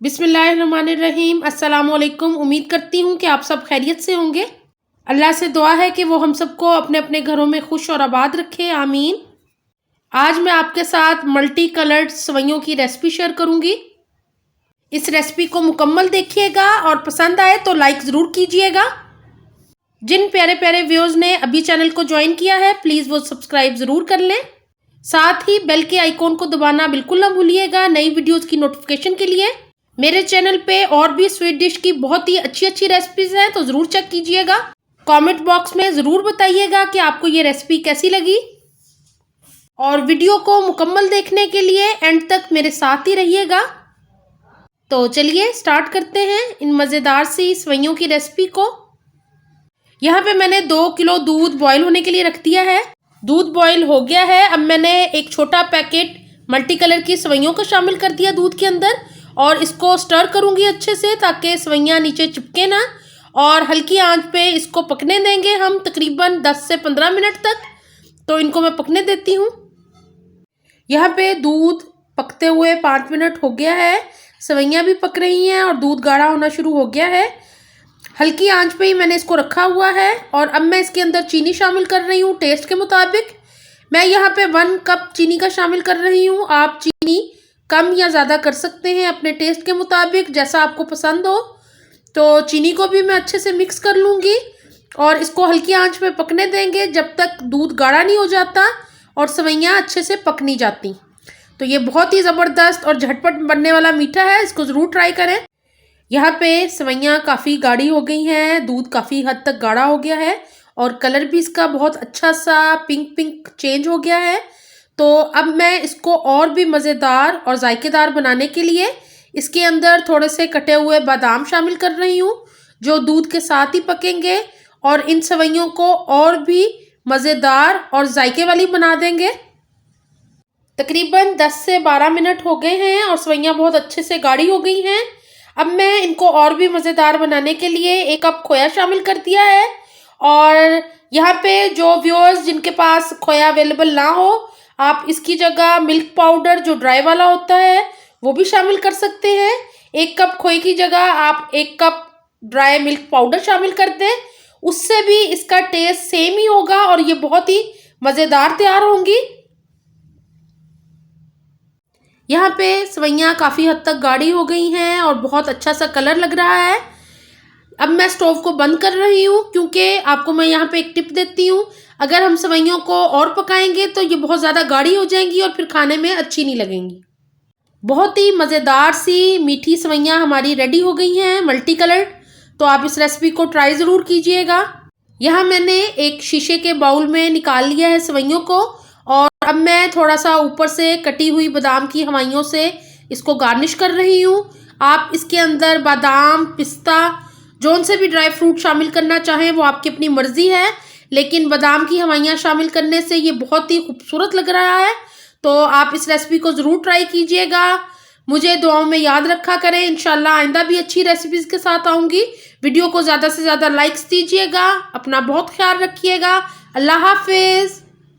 बिस्मिल्लाहिर्रहमानिर्रहीम। अस्सलामुअलैकुम। उम्मीद करती हूँ कि आप सब खैरियत से होंगे। अल्लाह से दुआ है कि वो हम सबको अपने अपने घरों में खुश और आबाद रखे, आमीन। आज मैं आपके साथ मल्टी कलर्ड सेवइयों की रेसिपी शेयर करूँगी। इस रेसिपी को मुकम्मल देखिएगा और पसंद आए तो लाइक ज़रूर कीजिएगा। जिन प्यारे प्यारे व्यूअर्स ने अभी चैनल को ज्वाइन किया है प्लीज़ वो सब्सक्राइब ज़रूर कर लें। साथ ही बेल के आइकॉन को दबाना बिल्कुल ना भूलिएगा नई वीडियोज़ की नोटिफिकेशन के लिए। मेरे चैनल पे और भी स्वीट डिश की बहुत ही अच्छी अच्छी रेसिपीज़ हैं तो ज़रूर चेक कीजिएगा। कमेंट बॉक्स में ज़रूर बताइएगा कि आपको ये रेसिपी कैसी लगी और वीडियो को मुकम्मल देखने के लिए एंड तक मेरे साथ ही रहिएगा। तो चलिए स्टार्ट करते हैं इन मज़ेदार सी सेवइयों की रेसिपी को। यहाँ पे मैंने 2 किलो दूध बॉईल होने के लिए रख दिया है। दूध बॉईल हो गया है। अब मैंने एक छोटा पैकेट मल्टी कलर की सेवइयों को शामिल कर दिया दूध के अंदर और इसको स्टर करूँगी अच्छे से ताकि सेवइयाँ नीचे चिपके ना, और हल्की आंच पे इसको पकने देंगे हम तकरीबन 10 से 15 मिनट तक। तो इनको मैं पकने देती हूँ। यहाँ पे दूध पकते हुए 5 मिनट हो गया है। सेवइयाँ भी पक रही हैं और दूध गाढ़ा होना शुरू हो गया है। हल्की आंच पे ही मैंने इसको रखा हुआ है और अब मैं इसके अंदर चीनी शामिल कर रही हूँ टेस्ट के मुताबिक। मैं यहाँ पे 1 कप चीनी का शामिल कर रही हूँ। आप चीनी कम या ज़्यादा कर सकते हैं अपने टेस्ट के मुताबिक, जैसा आपको पसंद हो। तो चीनी को भी मैं अच्छे से मिक्स कर लूँगी और इसको हल्की आंच पे पकने देंगे जब तक दूध गाढ़ा नहीं हो जाता और सेवइयाँ अच्छे से पक नहीं जाती। तो ये बहुत ही ज़बरदस्त और झटपट बनने वाला मीठा है, इसको ज़रूर ट्राई करें। यहाँ पे सेवइयाँ काफ़ी गाढ़ी हो गई हैं, दूध काफ़ी हद तक गाढ़ा हो गया है और कलर भी इसका बहुत अच्छा सा पिंक पिंक चेंज हो गया है। तो अब मैं इसको और भी मज़ेदार और जायकेदार बनाने के लिए इसके अंदर थोड़े से कटे हुए बादाम शामिल कर रही हूँ जो दूध के साथ ही पकेंगे और इन सेवइयों को और भी मज़ेदार और जायके वाली बना देंगे। तकरीबन 10 से 12 मिनट हो गए हैं और सेवइयाँ बहुत अच्छे से गाढ़ी हो गई हैं। अब मैं इनको और भी मज़ेदार बनाने के लिए 1 कप खोया शामिल कर दिया है। और यहाँ पे जो व्यूअर्स जिनके पास खोया अवेलेबल ना हो, आप इसकी जगह मिल्क पाउडर जो ड्राई वाला होता है वो भी शामिल कर सकते हैं। 1 कप खोए की जगह आप 1 कप ड्राई मिल्क पाउडर शामिल कर दें, उससे भी इसका टेस्ट सेम ही होगा और ये बहुत ही मज़ेदार तैयार होंगी। यहाँ पे सेवइयाँ काफ़ी हद तक गाढ़ी हो गई हैं और बहुत अच्छा सा कलर लग रहा है। अब मैं स्टोव को बंद कर रही हूँ क्योंकि आपको मैं यहाँ पे एक टिप देती हूँ, अगर हम सेवइयों को और पकाएंगे तो ये बहुत ज़्यादा गाढ़ी हो जाएंगी और फिर खाने में अच्छी नहीं लगेंगी। बहुत ही मज़ेदार सी मीठी सेवइयाँ हमारी रेडी हो गई हैं मल्टी कलर्ड। तो आप इस रेसिपी को ट्राई ज़रूर कीजिएगा। यहाँ मैंने एक शीशे के बाउल में निकाल लिया है सेवइयों को और अब मैं थोड़ा सा ऊपर से कटी हुई बादाम की हवाइयों से इसको गार्निश कर रही हूँ। आप इसके अंदर बादाम, पिस्ता, जौन से भी ड्राई फ्रूट शामिल करना चाहें वो आपकी अपनी मर्ज़ी है, लेकिन बादाम की हवाइयाँ शामिल करने से ये बहुत ही खूबसूरत लग रहा है। तो आप इस रेसिपी को ज़रूर ट्राई कीजिएगा। मुझे दुआओं में याद रखा करें। इंशाल्लाह आइंदा भी अच्छी रेसिपीज़ के साथ आऊँगी। वीडियो को ज़्यादा से ज़्यादा लाइक्स दीजिएगा। अपना बहुत ख्याल रखिएगा। अल्लाह हाफिज़।